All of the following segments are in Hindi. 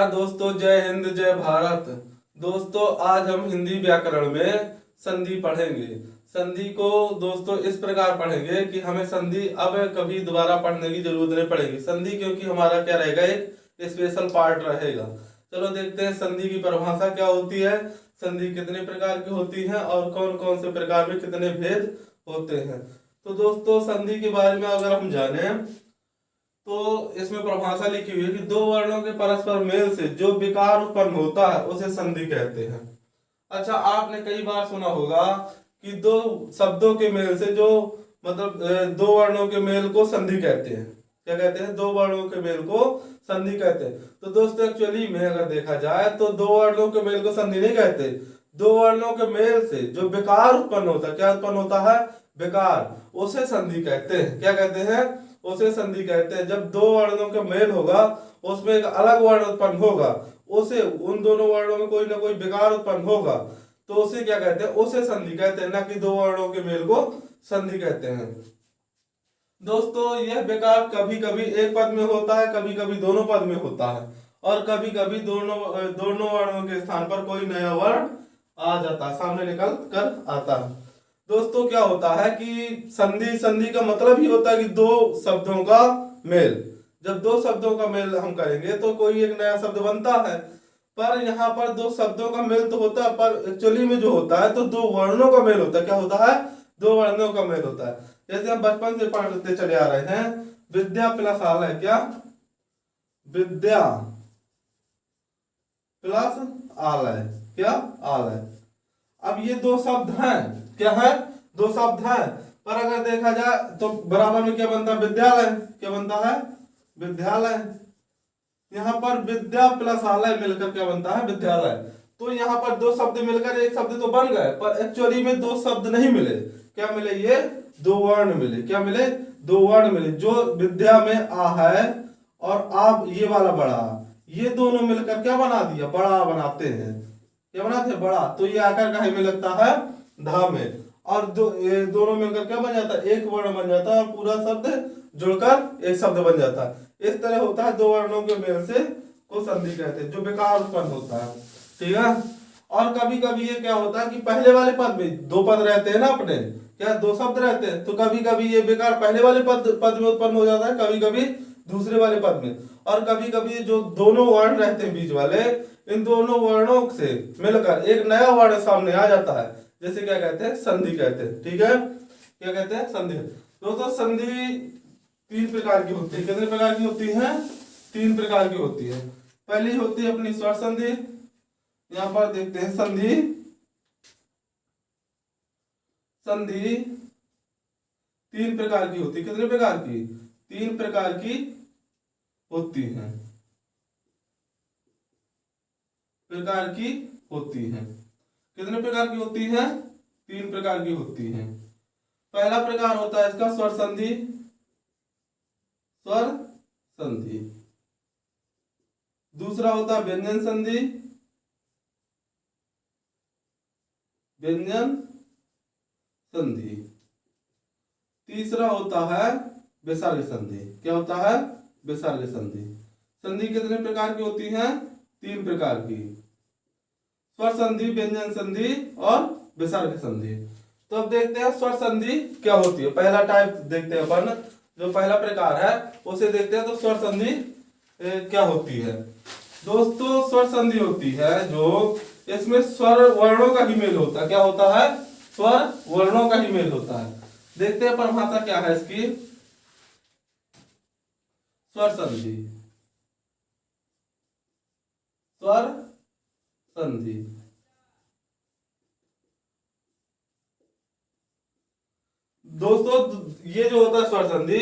नमस्कार दोस्तों, जय हिंद जय भारत। दोस्तों आज हम हिंदी व्याकरण में संधि पढ़ेंगे। संधि को दोस्तों इस प्रकार पढ़ेंगे कि हमें संधि अब कभी दोबारा पढ़ने की जरूरत नहीं पड़ेगी। संधि क्योंकि हमारा क्या रहेगा, एक स्पेशल पार्ट रहेगा। चलो देखते हैं संधि की परिभाषा क्या होती है, संधि कितने प्रकार की होती है और कौन कौन से प्रकार में कितने भेद होते हैं। तो दोस्तों संधि के बारे में अगर हम जाने तो इसमें परिभाषा लिखी हुई है कि दो वर्णों के परस्पर मेल से जो विकार उत्पन्न होता है उसे संधि कहते हैं। अच्छा, आपने कई बार सुना होगा कि दो शब्दों के मेल से जो दो वर्णों के मेल को संधि कहते हैं। क्या कहते हैं? दो वर्णों के मेल को संधि कहते हैं। तो दोस्तों एक्चुअली में अगर देखा जाए तो दो वर्णों के मेल को संधि नहीं कहते। दो वर्णों के मेल से जो विकार उत्पन्न होता है, क्या उत्पन्न होता है? विकार, उसे संधि कहते हैं। क्या कहते हैं? उसे संधि कहते हैं। जब दो वर्णों का मेल होगा, उसमें एक अलग वर्ण उत्पन्न होगा, उसे उन दोनों वर्णों में कोई ना कोई विकार उत्पन्न होगा, तो उसे क्या कहते हैं? उसे संधि कहते हैं, ना कि दो वर्णों के मेल को संधि कहते हैं। दोस्तों यह विकार कभी कभी एक पद में होता है, कभी कभी दोनों पद में होता है, और कभी कभी दोनों दोनों वर्णों के स्थान पर कोई नया वर्ण आ जाता है, सामने निकल कर आता है। दोस्तों क्या होता है कि संधि संधि का मतलब ही होता है कि दो शब्दों का मेल। जब दो शब्दों का मेल हम करेंगे तो कोई एक नया शब्द बनता है। पर यहाँ पर दो शब्दों का मेल तो होता है, पर एक्चुअली में जो होता है तो दो वर्णों का मेल होता है। क्या होता है? दो वर्णों का मेल होता है। जैसे हम बचपन से पढ़ते चले आ रहे हैं, विद्या प्लस आलय। क्या? विद्या प्लस आलय। क्या? आलय। अब ये दो शब्द हैं। क्या है? दो शब्द हैं। पर अगर देखा जाए तो बराबर में क्या बनता है? विद्यालय। क्या बनता है? विद्यालय। यहाँ पर विद्या प्लस आलय मिलकर क्या बनता है? विद्यालय। तो यहाँ पर दो शब्द मिलकर एक शब्द तो बन गए, पर एक्चुअली में दो शब्द नहीं मिले। क्या मिले? ये दो वर्ण मिले। क्या मिले? दो वर्ण मिले। जो विद्या में आ है और आप ये वाला बड़ा, ये दोनों मिलकर क्या बना दिया? बड़ा बनाते हैं। क्या बनाते हैं? बड़ा। तो ये आकर कहीं में लगता है? धा में। और ये दोनों मिलकर क्या बन जाता है? एक वर्ण बन जाता है, और पूरा शब्द जुड़कर एक शब्द बन जाता है। इस तरह होता है दो वर्णों के मेल से को संधि कहते हैं, जो विकार उत्पन्न होता है। ठीक है। और कभी कभी ये क्या होता है कि पहले वाले पद में दो पद रहते हैं ना अपने, क्या दो शब्द रहते हैं, तो कभी कभी ये विकार पहले वाले पद में उत्पन्न हो जाता है, कभी कभी दूसरे वाले पद में। और कभी कभी जो दोनों वर्ण रहते हैं बीच वाले, इन दोनों वर्णों से मिलकर एक नया वर्ण सामने आ जाता है, जैसे क्या कहते हैं? संधि कहते हैं। ठीक है। क्या कहते हैं? संधि। दोस्तों संधि तीन प्रकार की होती है। कितने प्रकार की होती है? तीन प्रकार की होती है। पहली होती है अपनी स्वर संधि। यहां पर देखते हैं संधि। संधि तीन प्रकार की होती है। कितने प्रकार की? तीन प्रकार की होती है। प्रकार की होती है। कितने प्रकार की होती है? तीन प्रकार की होती है। पहला प्रकार होता है इसका स्वर संधि। स्वर संधि। दूसरा होता है व्यंजन संधि। व्यंजन संधि। तीसरा होता है विसर्ग संधि। क्या होता है? विसर्ग संधि। संधि कितने प्रकार की होती है? तीन प्रकार की। स्वर संधि, व्यंजन संधि और विसर्ग संधि। तो अब देखते हैं स्वर संधि क्या होती है। पहला टाइप देखते हैं अपन, जो पहला प्रकार है उसे देखते हैं। तो स्वर संधि क्या होती है? दोस्तों स्वर संधि होती है जो इसमें स्वर वर्णों का ही मेल होता है। क्या होता है? स्वर वर्णों का ही मेल होता है। देखते हैं परिभाषा क्या है इसकी। स्वर संधि। स्वर संधि दोस्तों ये जो होता है स्वर संधि,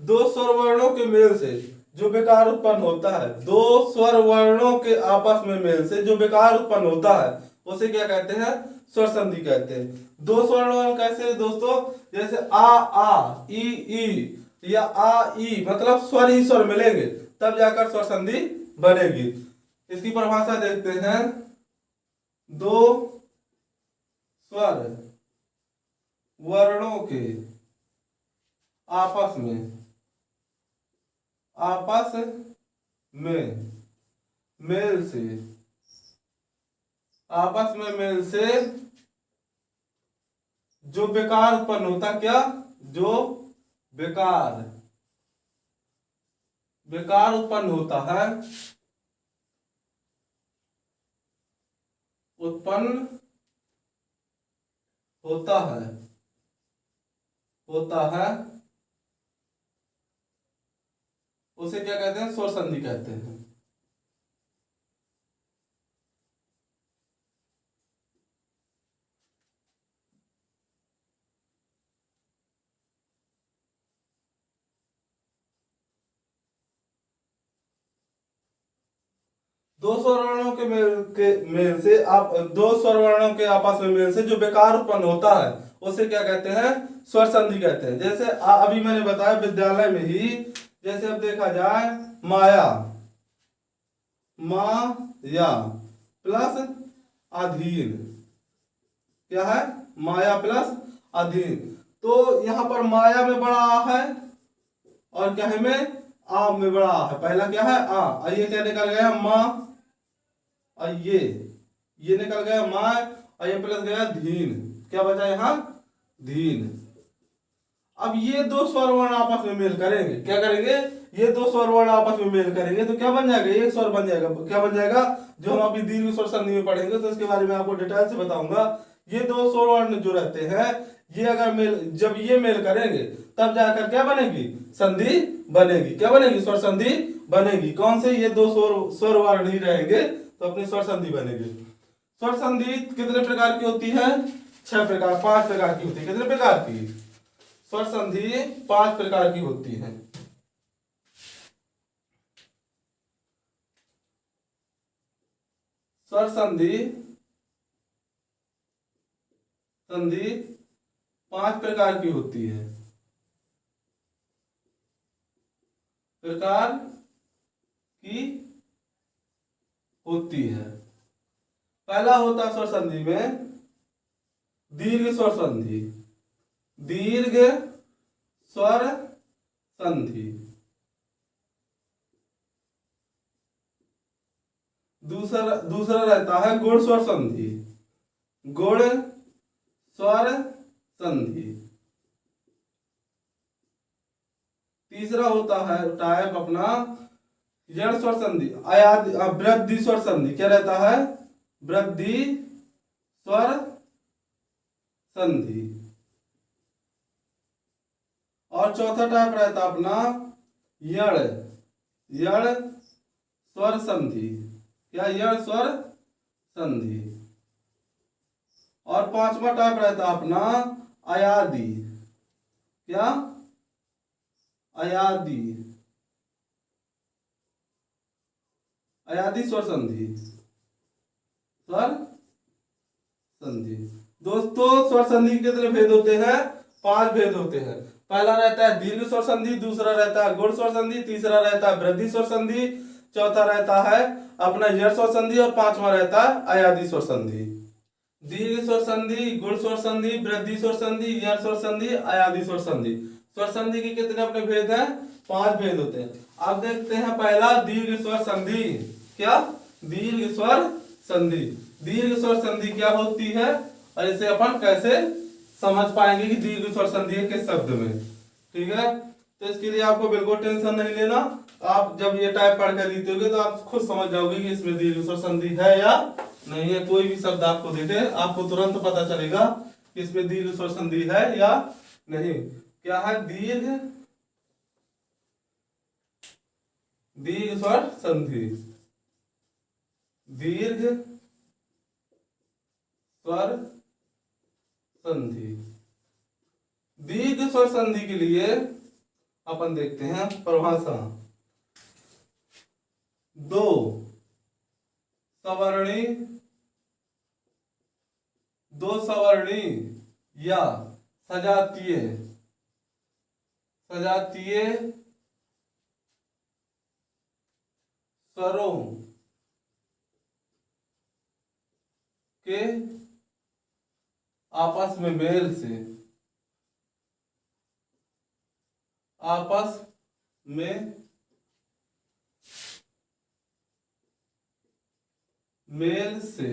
दो स्वर वर्णों के मेल से जो विकार उत्पन्न होता है, दो स्वर वर्णों के आपस में मेल से जो विकार उत्पन्न होता है उसे क्या कहते हैं? स्वर संधि कहते हैं। दो स्वर वर्ण कैसे दोस्तों? जैसे आ ई ई या आ ई, मतलब स्वर ही स्वर मिलेंगे तब जाकर स्वर संधि बनेगी। इसकी परिभाषा देखते हैं। दो स्वर वर्णों के आपस में मेल से, आपस में मेल से जो बेकार उत्पन्न होता, क्या? जो बेकार बेकार उत्पन्न होता है, उत्पन्न होता है, होता है, उसे क्या कहते हैं? स्वर संधि कहते हैं। दो स्वर वर्णों के मेल से आप दो स्वर वर्णों के आपस में मेल से जो बेकार उत्पन्न होता है उसे क्या कहते हैं? स्वर संधि कहते हैं। जैसे अभी मैंने बताया विद्यालय में ही, जैसे अब देखा जाए माया, माया प्लस अधीन, क्या है? माया प्लस अधीन। तो यहाँ पर माया में बड़ा आ है और क्या है में? आ में बड़ा आ है। पहला क्या है? आ, और ये क्या निकल गया? माँ, और ये निकल गया माँ, और ये प्लस गया धीन। क्या बचा यहाँ? धीन। अब ये दो स्वर वर्ण आपस में मेल करेंगे, क्या करेंगे? ये दो स्वर वर्ण आपस में मेल करेंगे तो क्या बन जाएगा? एक स्वर बन जाएगा। क्या बन जाएगा? जो हम अभी दीर्घ स्वर संधि में पढ़ेंगे तो इसके बारे में आपको डिटेल से बताऊंगा। ये दो स्वर वर्ण जो रहते हैं, ये अगर जब ये मेल करेंगे तब जाकर क्या बनेगी? संधि बनेगी। क्या बनेगी? स्वर संधि बनेगी। कौन से? ये दो स्वर वर्ण ही रहेंगे तो अपनी स्वर संधि बनेगी। स्वर संधि कितने प्रकार की होती है? 5 प्रकार की होती है। कितने प्रकार की? स्वर संधि 5 प्रकार की होती है। स्वर संधि 5 प्रकार की होती है। प्रकार की होती है। पहला होता स्वर संधि में दीर्घ स्वर संधि, दीर्घ स्वर संधि। दूसरा रहता है गुण स्वर संधि, गुण स्वर संधि। तीसरा होता है टाइप अपना जड़ स्वर संधि, वृद्धि स्वर संधि। क्या रहता है? वृद्धि स्वर संधि। और चौथा टाइप रहता अपना यड़ स्वर संधि। क्या? यड़ स्वर संधि। और पांचवा टाइप रहता अपना अयादी। क्या? अयादी स्वर संधि, स्वर संधि। दोस्तों स्वर संधि के कितने भेद होते हैं? 5 भेद होते हैं। पहला रहता है दीर्घ स्वर संधि, दूसरा रहता है गुण स्वर संधि, तीसरा रहता है वृद्धि स्वर संधि, चौथा रहता है अपना यड़ स्वर संधि और पांचवा रहता है अयादी स्वर संधि। दीर्घ स्वर संधि, गुण स्वर संधि, वृद्धि स्वर संधि, यड़ स्वर संधि, अयादी स्वर संधि। स्वर संधि के कितने अपने भेद हैं? 5 भेद होते हैं। अब देखते हैं पहला दीर्घ स्वर संधि। क्या? दीर्घ स्वर संधि। दीर्घ स्वर संधि क्या होती है और इसे अपन कैसे समझ पाएंगे कि दीर्घ स्वर संधि है किस शब्द में? ठीक है, तो इसके लिए आपको बिल्कुल टेंशन नहीं लेना। आप जब ये टाइप पढ़ कर लेते होगे तो आप खुद समझ जाओगे कि इसमें दीर्घ स्वर संधि है या नहीं है। कोई भी शब्द आपको देखे आपको तुरंत पता चलेगा कि इसमें दीर्घ स्वर संधि है या नहीं। क्या है? दीर्घ स्वर संधि, दीर्घ स्वर संधि। दीर्घ स्वर संधि के लिए अपन देखते हैं परिभाषा। दो सवर्णी या सजातीय स्वरों के आपस में मेल से, आपस में मेल से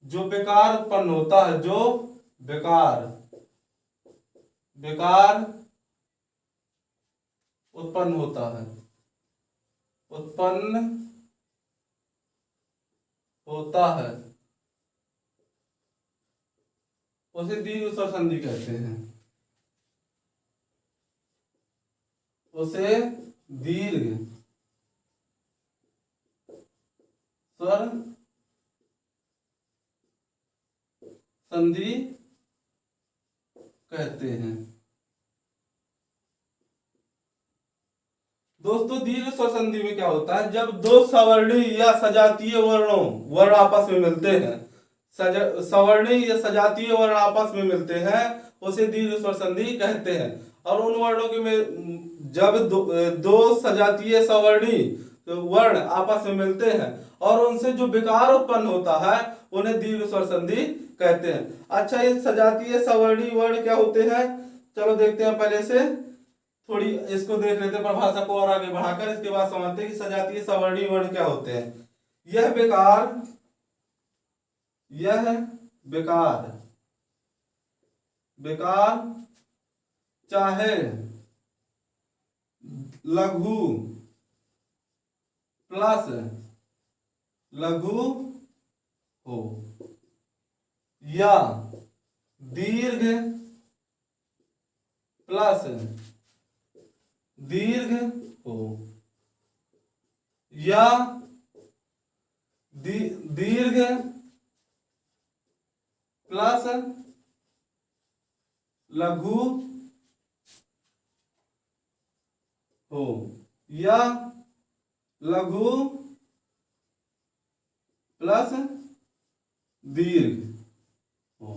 जो बेकार उत्पन्न होता है, जो बेकार बेकार उत्पन्न होता है, उत्पन्न होता है, उसे दीर्घ स्वर संधि कहते हैं। उसे दीर्घ स्वर संधि कहते हैं। दोस्तों दीर्घ स्वर संधि में क्या होता है, जब दो सवर्णी या सजातीय वर्ण आपस में मिलते हैं, सवर्णी या सजातीय वर्ण आपस में मिलते हैं, उसे दीर्घ स्वर संधि कहते हैं। और उन वर्णों के में जब दो सजातीय सवर्णी वर्ण आपस में मिलते हैं और उनसे जो विकार उत्पन्न होता है, उन्हें दीर्घ स्वर संधि कहते हैं। अच्छा, ये सजातीय सवर्णी वर्ण क्या होते हैं, चलो देखते हैं। पहले से थोड़ी इसको देख लेते हैं परिभाषा को और आगे बढ़ाकर, इसके बाद समझते हैं कि सजातीय सवर्णी वर्ण क्या होते हैं। यह बेकार चाहे लघु प्लस लघु हो या दीर्घ प्लस दीर्घ हो या दीर्घ प्लस लघु हो या लघु प्लस दीर्घ हो।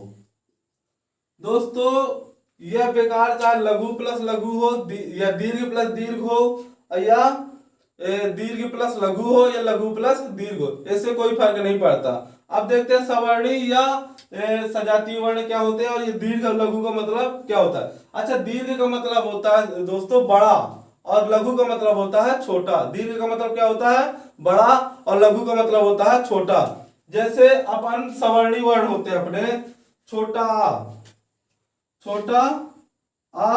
दोस्तों यह बेकार चाहे लघु प्लस लघु हो या दीर्घ प्लस दीर्घ हो या दीर्घ प्लस लघु हो या लघु प्लस दीर्घ हो, इससे कोई फर्क नहीं पड़ता। अब देखते हैं सवर्णी या सजातीय वर्ण क्या होते हैं और ये दीर्घ और लघु का मतलब क्या होता है। अच्छा, दीर्घ का मतलब होता है दोस्तों बड़ा और लघु का मतलब होता है छोटा। दीर्घ का मतलब क्या होता है, बड़ा, और लघु का मतलब होता है छोटा। जैसे अपन सवर्णी वर्ण होते हैं अपने, छोटा आ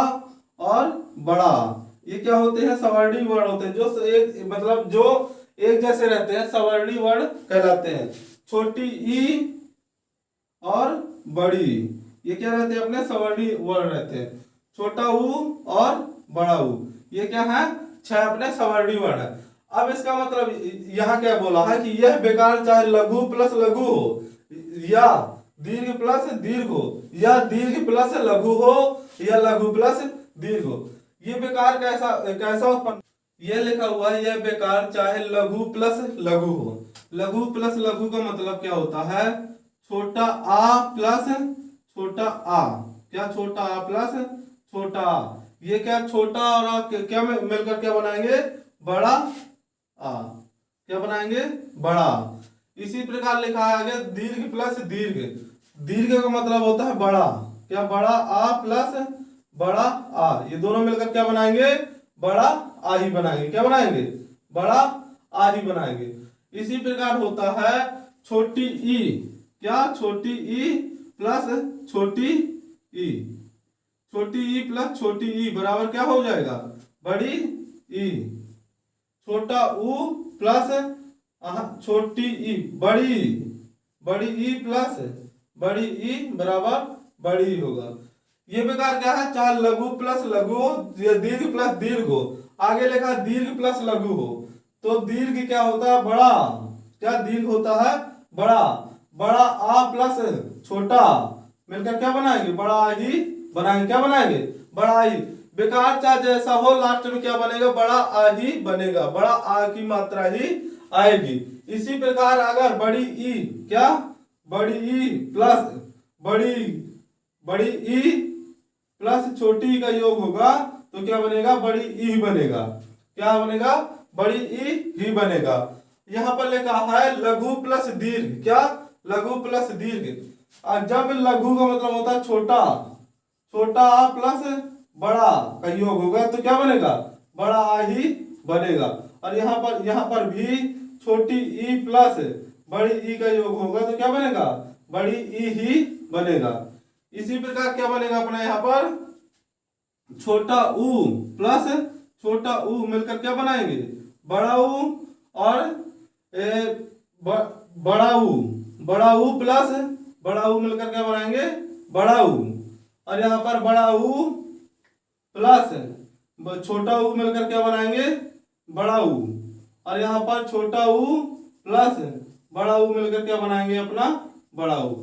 और बड़ा, ये क्या होते हैं, सवर्णी वर्ण होते हैं, जो एक मतलब जो एक जैसे रहते हैं, सवर्णी वर्ण कहलाते हैं। छोटी ई और बड़ी, ये क्या रहते हैं अपने, सवर्णी वर्ण रहते हैं। छोटा ऊ और बड़ा ऊ, ये क्या है, 6 अपने सवर्णी वर्ण है। अब इसका मतलब यहाँ क्या बोला है कि यह बेकार चाहे लघु प्लस लघु हो या दीर्घ प्लस दीर्घ हो या दीर्घ प्लस लघु हो या लघु प्लस दीर्घ हो। ये बेकार कैसा उत्पन्न, ये लिखा हुआ है, यह बेकार चाहे लघु प्लस लघु हो। लघु प्लस लघु का मतलब क्या होता है, छोटा आ प्लस छोटा आ, क्या छोटा आ प्लस छोटा आ, ये क्या छोटा और आ क्या मिलकर क्या बनाएंगे, बड़ा आ, क्या बनाएंगे, बड़ा। इसी प्रकार लिखा है आगे दीर्घ प्लस दीर्घ, दीर्घ का मतलब होता है बड़ा, क्या बड़ा आ प्लस बड़ा आ, ये दोनों मिलकर क्या बनाएंगे, बड़ा आ ही बनाएंगे, क्या बनाएंगे, बड़ा आ ही बनाएंगे। इसी प्रकार होता है छोटी ई, क्या छोटी ई प्लस छोटी ई, छोटी ई प्लस छोटी ई बराबर क्या हो जाएगा, बड़ी ई। छोटा ऊ प्लस छोटी ई, बड़ी ई प्लस बड़ी ई बराबर बड़ी ई होगा। ये बेकार क्या है, चाहे लघु प्लस लघु हो या दीर्घ प्लस दीर्घ हो। आगे लिखा दीर्घ प्लस लघु हो, तो दीर्घ क्या होता है, बड़ा, क्या दीर्घ होता है, बड़ा। बड़ा आ प्लस छोटा मिलकर क्या बनाएंगे, बड़ा आ ही बनाएंगे, क्या बनाएंगे, बड़ा ही। बेकार चाहे जैसा हो, लास्ट में क्या बनेगा, बड़ा आ ही बनेगा, बड़ा आ की मात्रा ही आएगी। इसी प्रकार अगर बड़ी ई, क्या बड़ी ई प्लस बड़ी ई प्लस छोटी ई का योग होगा तो क्या बनेगा, बड़ी ई बनेगा, क्या बनेगा, बड़ी ई ही बनेगा। यहाँ पर लिखा है लघु प्लस दीर्घ, क्या लघु प्लस दीर्घ। जब लघु का मतलब होता है छोटा, छोटा आ प्लस बड़ा का योग होगा तो क्या बनेगा, बड़ा आ ही बनेगा। और यहाँ पर भी छोटी ई प्लस बड़ी ई का योग होगा तो क्या बनेगा, बड़ी ई ही बनेगा। इसी प्रकार क्या बनेगा अपना यहाँ पर, छोटा ऊ प्लस छोटा ऊ मिलकर क्या बनाएंगे, बड़ा ऊ, और बड़ा ऊ प्लस बड़ा ऊ मिलकर क्या बनाएंगे, बड़ा ऊ। और यहाँ पर बड़ा ऊ प्लस छोटा ऊ मिलकर क्या बनाएंगे, बड़ा ऊ। और यहाँ पर छोटा ऊ प्लस बड़ा ऊ मिलकर क्या बनाएंगे, अपना बड़ा ऊ।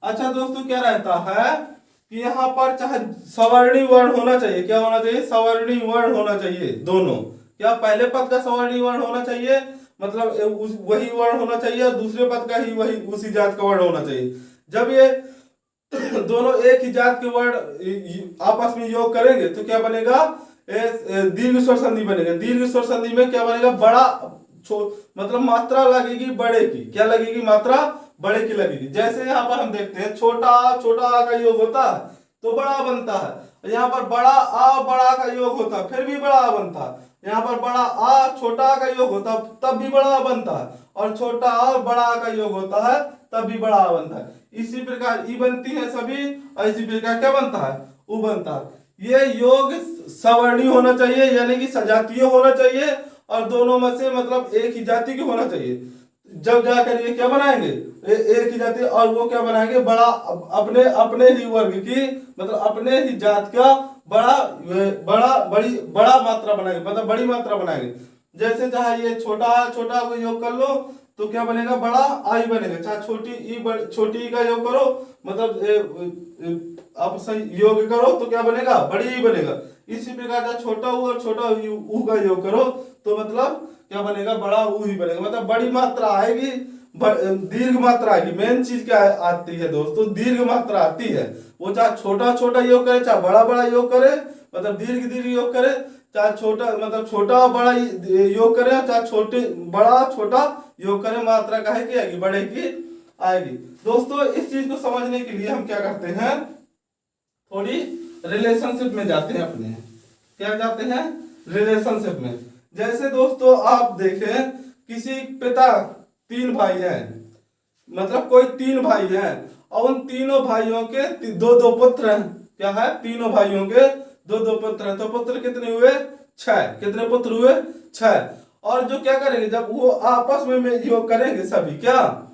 अच्छा दोस्तों, क्या रहता है कि यहाँ पर चाहे सवर्णी वर्ण होना चाहिए, क्या होना चाहिए, सवर्णी वर्ण होना चाहिए दोनों। क्या पहले पद का सवर्णी वर्ण होना चाहिए, मतलब वही वर्ण होना चाहिए, और दूसरे पद का ही वही उसी जात का वर्ण होना चाहिए। जब ये दोनों एक ही जात के वर्ण आपस में योग करेंगे तो क्या बनेगा, दीर्घ स्वर संधि बनेगा। दीर्घ स्वर संधि में क्या बनेगा, बड़ा मतलब मात्रा लगेगी बड़े की, क्या लगेगी, मात्रा बड़े की लगेगी। जैसे यहाँ पर हम देखते हैं छोटा आ का योग होता है तो बड़ा बनता है, यहाँ पर बड़ा आ का योग होता है फिर भी बड़ा बनता है, यहाँ पर बड़ा आ छोटा आ का योग होता है तब भी बड़ा बनता है, और छोटा आ बड़ा आ का योग होता है तब भी बड़ा बनता है। इसी प्रकार ई बनती है सभी, और इसी प्रकार क्या बनता है, उ बनता है। ये योग सवर्णी होना चाहिए, यानी कि सजातीय होना चाहिए, और दोनों में से मतलब एक ही जाति के होना चाहिए। जब जाकर ये क्या बनाएंगे, एक ही जाति, और वो क्या बनाएंगे, बड़ा अपने ही वर्ग की, मतलब अपने ही जात का बड़ा मात्रा बनाएंगे, मतलब बड़ी मात्रा बनाएंगे। जैसे चाहे ये छोटा को योग कर लो तो क्या बनेगा, बड़ा आई बनेगा। चाहे छोटी ई का योग करो, मतलब आप सही योग करो तो क्या बनेगा, बड़ी ही बनेगा। इसी प्रकार चाहे छोटा ऊ और छोटा ऊ का योग करो तो मतलब क्या बनेगा, बड़ा ऊ ही बनेगा। मतलब बड़ी मात्रा आएगी, दीर्घ मात्रा आएगी। मेन चीज क्या आती है दोस्तों, दीर्घ मात्रा आती है। वो चाहे छोटा योग करे, चाहे बड़ा योग करे, मतलब दीर्घ योग करे, चाहे छोटा बड़ा योग करे, चाहे छोटा योग करे, मात्रा काहे की आएगी, बड़े की आएगी। दोस्तों इस चीज को समझने के लिए हम क्या करते हैं, थोड़ी रिलेशनशिप में जाते हैं अपने, क्या जाते हैं, रिलेशनशिप में। जैसे दोस्तों आप देखें, किसी पिता 3 भाई हैं, मतलब कोई 3 भाई हैं, और उन तीनों भाइयों के दो पुत्र हैं। क्या है, तीनों भाइयों के दो पुत्र हैं। तो पुत्र कितने हुए, 6। कितने पुत्र हुए, 6। और जो क्या करेंगे, जब वो आपस में योग करेंगे सभी, क्या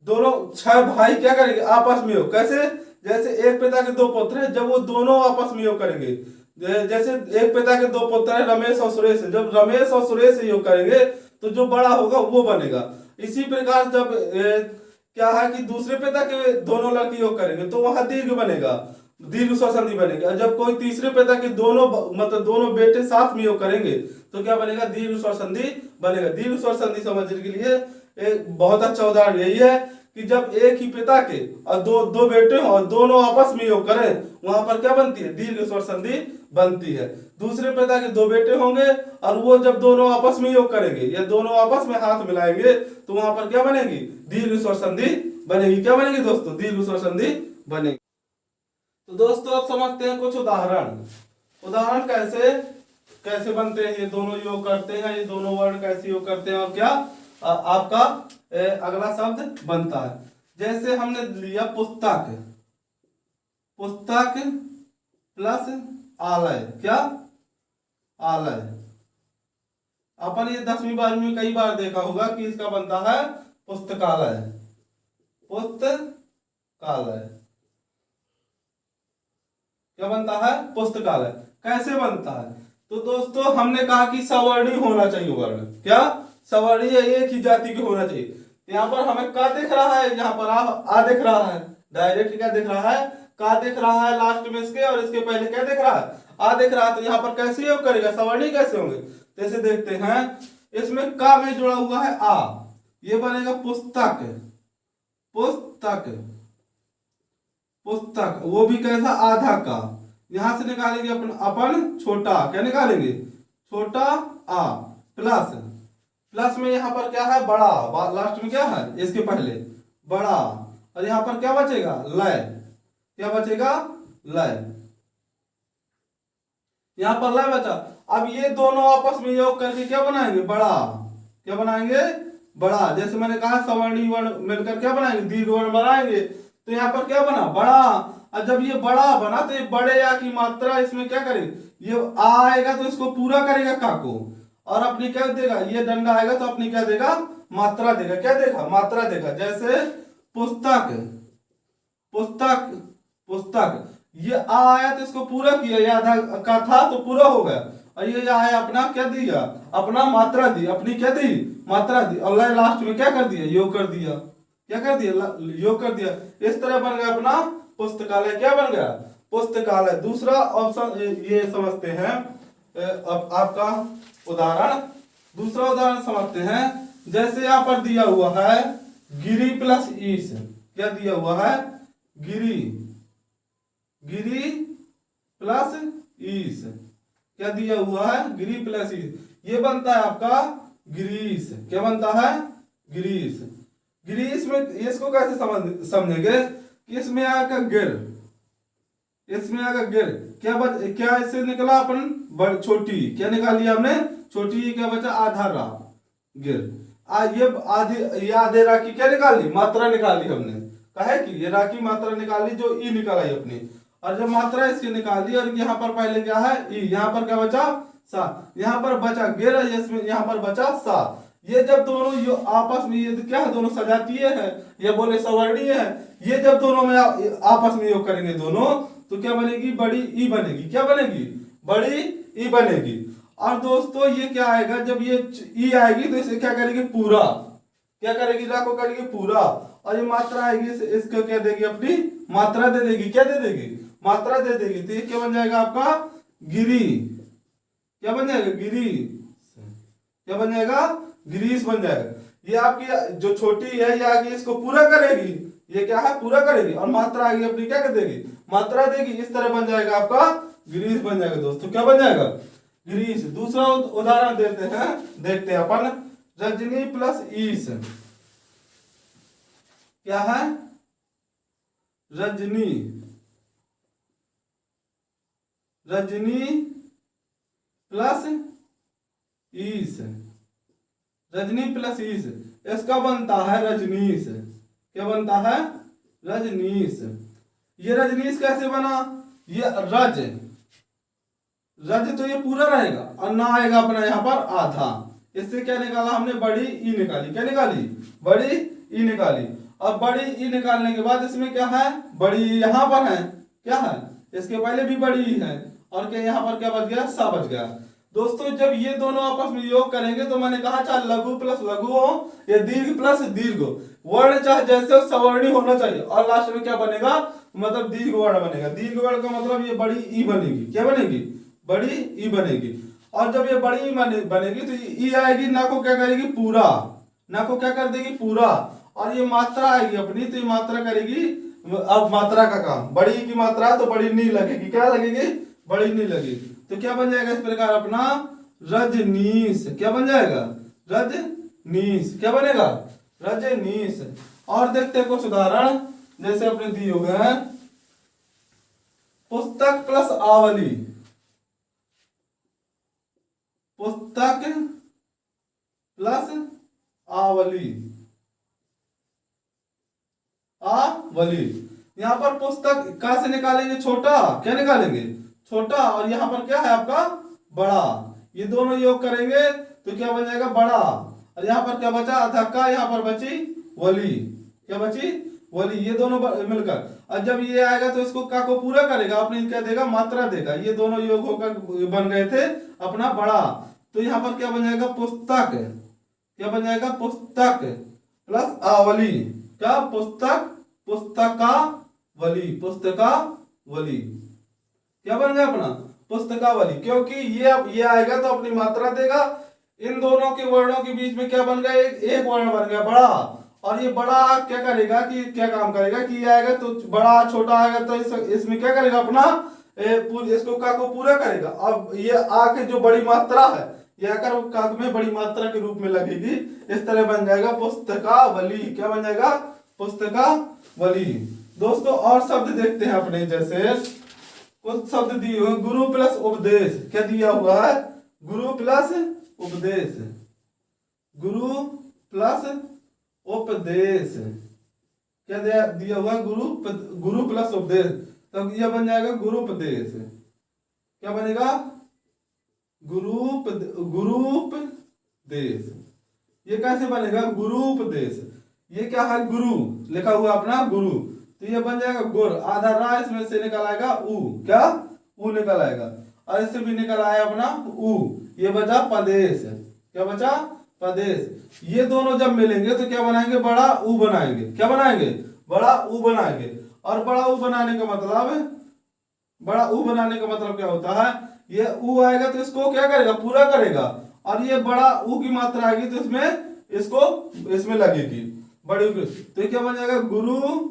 दोनों 6 भाई क्या करेंगे, आपस में योग। कैसे, जैसे एक पिता के 2 पुत्र हैं, जब वो दोनों आपस में योग करेंगे, जैसे एक पिता के 2 पुत्र हैं रमेश और सुरेश, जब रमेश और सुरेश योग करेंगे तो जो बड़ा होगा वो बनेगा। इसी प्रकार जब क्या है कि दूसरे पिता के दोनों लड़के योग करेंगे तो वहां दीर्घ बनेगा, दीर्घ स्वर संधि बनेगा। जब कोई तीसरे पिता के दोनों बेटे साथ में योग करेंगे तो क्या बनेगा, दीर्घ स्वर संधि बनेगा। दीर्घ स्वर संधि समझने के लिए एक बहुत अच्छा उदाहरण यही है कि जब एक ही पिता के और दो बेटे हो और दोनों आपस में योग करें, वहां पर क्या बनती है, दीर्घ स्वर संधि बनती है। दूसरे पिता के 2 बेटे होंगे और वो जब दोनों आपस में योग करेंगे या दोनों आपस में हाथ मिलाएंगे तो वहां पर क्या बनेगी, दीर्घ स्वर संधि बनेगी। क्या बनेगी दोस्तों, दीर्घ स्वर संधि बनेगी। तो दोस्तों अब समझते हैं कुछ उदाहरण कैसे बनते हैं, ये दोनों योग करते हैं, ये दोनों वर्ण कैसे योग करते हैं, और क्या आपका अगला शब्द बनता है। जैसे हमने लिया पुस्तक प्लस आलय, क्या आलय। अपन ये 10वीं 12वीं में कई बार देखा होगा कि इसका बनता है पुस्तकालय। क्या बनता है, पुस्तकालय। कैसे बनता है, तो दोस्तों हमने कहा कि सवर्णी होना चाहिए वर्ण, क्या सवर्णी एक ही जाति के होना चाहिए। यहाँ पर हमें का दिख रहा है, यहाँ पर आ दिख रहा है, डायरेक्ट क्या दिख रहा है, का दिख रहा है लास्ट में इसके, और इसके पहले क्या दिख रहा है, आ दिख रहा है। तो यहाँ पर कैसे योग करेगा, सवर्णी कैसे होंगे, जैसे देखते हैं इसमें का में जुड़ा हुआ है आ, ये बनेगा पुस्तक, वो भी कैसा, आधा का। यहां से निकालेंगे अपन छोटा, क्या निकालेंगे, छोटा आ प्लस में यहाँ पर क्या है, बड़ा, लास्ट में क्या है, इसके पहले बड़ा, और यहाँ पर क्या बचेगा, लय, क्या बचेगा, लय। यहाँ पर लय बचा। अब ये दोनों आपस में योग करके क्या बनाएंगे, बड़ा, क्या बनाएंगे, बड़ा। जैसे मैंने कहा सवर्णी वर्ण मिलकर क्या बनाएंगे, दीर्घ वर्ण बनाएंगे। तो यहाँ पर क्या बना, बड़ा। और जब ये बड़ा बना तो ये बड़े या की मात्रा इसमें क्या करेगा, ये आ आएगा तो इसको पूरा करेगा का को, और अपनी क्या देगा, ये डंडा आएगा तो अपनी क्या देगा, मात्रा देगा। क्या देगा, मात्रा देगा। जैसे पुस्तक, पुस्तक, पुस्तक, ये आ आया तो इसको पूरा किया, ये आधा का था तो पूरा हो गया। और ये आया अपना क्या दिया, अपना मात्रा दी, अपनी क्या दी, मात्रा दी। और लास्ट में क्या कर दिया, योग कर दिया। क्या कर दिया, योग कर दिया। इस तरह बन गया अपना पुस्तकालय। क्या बन गया, पुस्तकालय। दूसरा ऑप्शन ये समझते हैं, अब आपका उदाहरण, दूसरा उदाहरण समझते हैं। जैसे यहाँ पर दिया हुआ है गिरी प्लस ईश। क्या दिया हुआ है, गिरी, गिरी प्लस ईश। क्या दिया हुआ है, गिरी प्लस ईश। ये बनता है आपका गिरीश। क्या बनता है, गिरीश। गिरीश में इसको कैसे समझेंगे कि इसमें आएगा गिर, इसमें आएगा गिर। क्या इससे निकला अपन छोटी, क्या निकाल लिया हमने, छोटी। क्या बचा, आधा रा, गिर। ये आधे रा की क्या निकाल ली, मात्रा निकाल ली हमने। कहे कि ये रा की मात्रा निकाल ली, जो ई निकाल आई अपनी। और जब मात्रा इसकी निकाल दी, और यहाँ पर पहले क्या है, ई। यहाँ पर क्या बचा, सा। यहाँ पर बचा गिर, इसमें यहाँ पर बचा सा। ये जब दोनों आपस में, ये क्या है, दोनों सजातीय है, ये बोले सवर्णीय है। ये जब दोनों में आपस में योग करेंगे दोनों, तो क्या बनेगी, बड़ी ई बनेगी। क्या बनेगी, बड़ी ई बनेगी। और दोस्तों ये क्या आएगा, जब ये ई आएगी तो इसे क्या करेगी, पूरा। क्या करेगी, रा को करेगी पूरा। और ये मात्रा आएगी, इसको क्या देगी, अपनी मात्रा दे देगी। क्या दे देगी, मात्रा दे देगी। तो ये क्या बन जाएगा आपका, गिरी। क्या बन जाएगा, गिरी। क्या बन जाएगा, गिरीश बन जाएगा। ये आपकी जो छोटी है, ये आगे इसको पूरा करेगी। ये क्या है, पूरा करेगी। और मात्रा आगे अपनी क्या कर देगी, मात्रा देगी। इस तरह बन जाएगा आपका गिरीश बन जाएगा दोस्तों। क्या बन जाएगा, गिरीश। दूसरा उदाहरण देते हैं, देखते हैं अपन। रजनी प्लस ईश। क्या है, रजनी, रजनी प्लस ईश, रजनी प्लस ईश। इसका बनता है रजनीश। क्या बनता है, रजनीश। ये रजनीश कैसे बना, ये रज, रज तो ये पूरा रहेगा, और ना आएगा अपना यहाँ पर आधा। इससे क्या निकाला हमने, बड़ी ई निकाली। क्या निकाली, बड़ी ई निकाली। अब बड़ी ई निकालने के बाद इसमें क्या है, बड़ी यहाँ पर है। क्या है, इसके पहले भी बड़ी ई है। और क्या यहाँ पर क्या बच गया, सा बच गया। दोस्तों जब ये दोनों आपस में योग करेंगे, तो मैंने कहा चाहे लघु प्लस लघु हो, या दीर्घ प्लस दीर्घ हो, वर्ण चाहे जैसे हो, सवर्णी होना चाहिए। और लास्ट में क्या बनेगा, मतलब दीर्घ वर्ण बनेगा। दीर्घ वर्ण का मतलब ये बड़ी ई बनेगी। क्या बनेगी, बड़ी ई बनेगी। और जब ये बड़ी ई बनेगी तो ई आएगी, ना को क्या करेगी, पूरा। ना को क्या कर देगी, पूरा। और ये मात्रा आएगी अपनी, तो ये मात्रा करेगी अब मात्रा का काम। बड़ी की मात्रा तो बड़ी नहीं लगेगी। क्या लगेगी, बड़ी नहीं लगेगी। तो क्या बन जाएगा इस प्रकार अपना रजनीश। क्या बन जाएगा, रजनीश। क्या बनेगा, रजनीश। और देखते हैं कुछ उदाहरण, जैसे अपने दिए हुए हैं। पुस्तक प्लस आवली, पुस्तक प्लस आवली, आवली। यहाँ पर पुस्तक कहां से निकालेंगे, छोटा। क्या निकालेंगे, छोटा। और यहाँ पर क्या है आपका, बड़ा। ये दोनों योग करेंगे तो क्या बन जाएगा, बड़ा। और यहाँ पर क्या बचा, अधक्का। यहाँ पर बची वली। क्या बची, वली। ये दोनों मिलकर, और जब ये आएगा तो इसको का को पूरा करेगा, अपने क्या देगा, मात्रा देगा। ये दोनों योग होकर बन गए थे अपना बड़ा। तो यहाँ पर क्या बन जाएगा, पुस्तक। क्या बन जाएगा, पुस्तक प्लस आवली। क्या, पुस्तक, पुस्तकावली, पुस्तकावली। क्या बन गया अपना, पुस्तकावली। क्योंकि ये आएगा तो अपनी मात्रा देगा। इन दोनों के वर्णों के बीच में क्या बन गया, एक वर्ण बन गया, बड़ा। और ये बड़ा क्या करेगा, कि क्या काम करेगा, कि ये आएगा तो बड़ा, छोटा आएगा तो इसमें क्या करेगा, अपना इसको का को पूरा करेगा। अब ये आके जो बड़ी मात्रा है, ये आकर काक में बड़ी मात्रा के रूप में लगेगी। इस तरह बन जाएगा पुस्तकावली। क्या बन जाएगा, पुस्तकावली। दोस्तों और शब्द देखते हैं अपने, जैसे कुछ शब्द दिए हुए, गुरु प्लस उपदेश। क्या दिया हुआ है, गुरु प्लस उपदेश, गुरु प्लस उपदेश। क्या दिया हुआ? गुरु प्लस उपदेश, तो ये बन जाएगा गुरुपदेश। क्या बनेगा? गुरुपदेश। ये कैसे बनेगा? गुरुपदेश। ये क्या है? गुरु लिखा हुआ अपना गुरु, तो ये बन जाएगा गुर, आधा रा इसमें से निकल आएगा ऊ, क्या? ऊ निकल आएगा, और इससे भी निकल आया अपना ऊ, ये बचा पदेश। क्या बचा? पदेश। ये दोनों जब मिलेंगे तो क्या बनाएंगे? बड़ा ऊ बनाएंगे। क्या बनाएंगे? बड़ा ऊ बनाएंगे। और बड़ा ऊ बनाने का मतलब, बड़ा ऊ बनाने का मतलब क्या होता है? ये ऊ आएगा तो इसको क्या करेगा? पूरा करेगा, और ये बड़ा ऊ की मात्रा आएगी तो इसमें इसको इसमें लगेगी बड़ी ऊ की, तो ये क्या बन जाएगा? गुरुपदेश।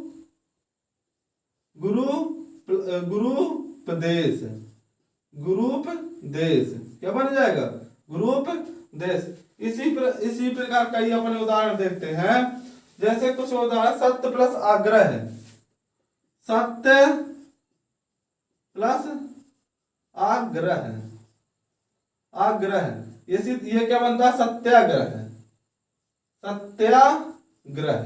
गुरुपदेश क्या बन जाएगा? गुरुपदेश। इसी प्रकार कई अपने उदाहरण देखते हैं। जैसे कुछ उदाहरण, सत्य प्लस आग्रह है। सत्य प्लस आग्रह, आग्रह, ये क्या बनता है? सत्याग्रह। सत्याग्रह,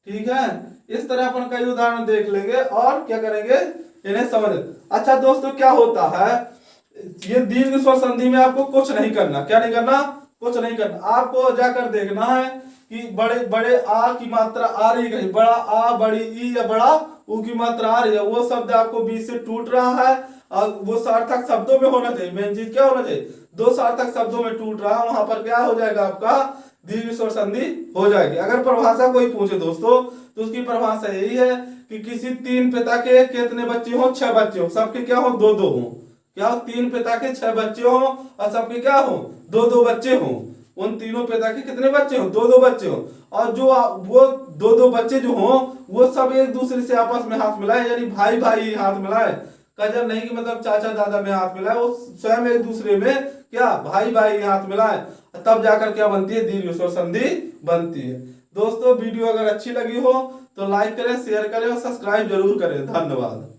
ठीक है। इस तरह अपन कई उदाहरण देख लेंगे और क्या करेंगे? इन्हें समझ। अच्छा दोस्तों, क्या होता है? ये दीर्घ स्वर संधि में आपको कुछ नहीं करना। क्या नहीं करना? कुछ नहीं करना। आपको जाकर देखना है कि बड़े बड़े आ की मात्रा आ रही कहीं, बड़ा आ, बड़ी ई या बड़ा ऊ की मात्रा आ रही है, वो शब्द आपको बीच से टूट रहा है, और वो सार्थक शब्दों में होना चाहिए। मेन चीज क्या होना चाहिए? दो सार्थक शब्दों में टूट रहा है, वहां पर क्या हो जाएगा? आपका दीर्घ स्वर संधि हो जाएगी। अगर परिभाषा कोई पूछे दोस्तों, तो उसकी परिभाषा यही है कि किसी तीन पिता के कितने बच्चे हो? 6 बच्चे हो, सबके क्या हो? 2-2 हो। क्या हो? तीन पिता के 6 बच्चे हो, और सबके क्या हो? 2-2 बच्चे हो। उन तीनों पिता के कितने बच्चे हो? 2-2 बच्चे हो। और जो वो 2-2 बच्चे जो हो, वो सब एक दूसरे से आपस में हाथ मिलाए, यानी भाई भाई हाथ मिलाए। कजर नहीं कि मतलब चाचा दादा में हाथ मिलाए, वो स्वयं एक दूसरे में क्या? भाई भाई हाथ मिलाए, तब जाकर क्या बनती है? दीर्घ स्वर संधि बनती है। दोस्तों वीडियो अगर अच्छी लगी हो तो लाइक करें, शेयर करें और सब्सक्राइब जरूर करें। धन्यवाद।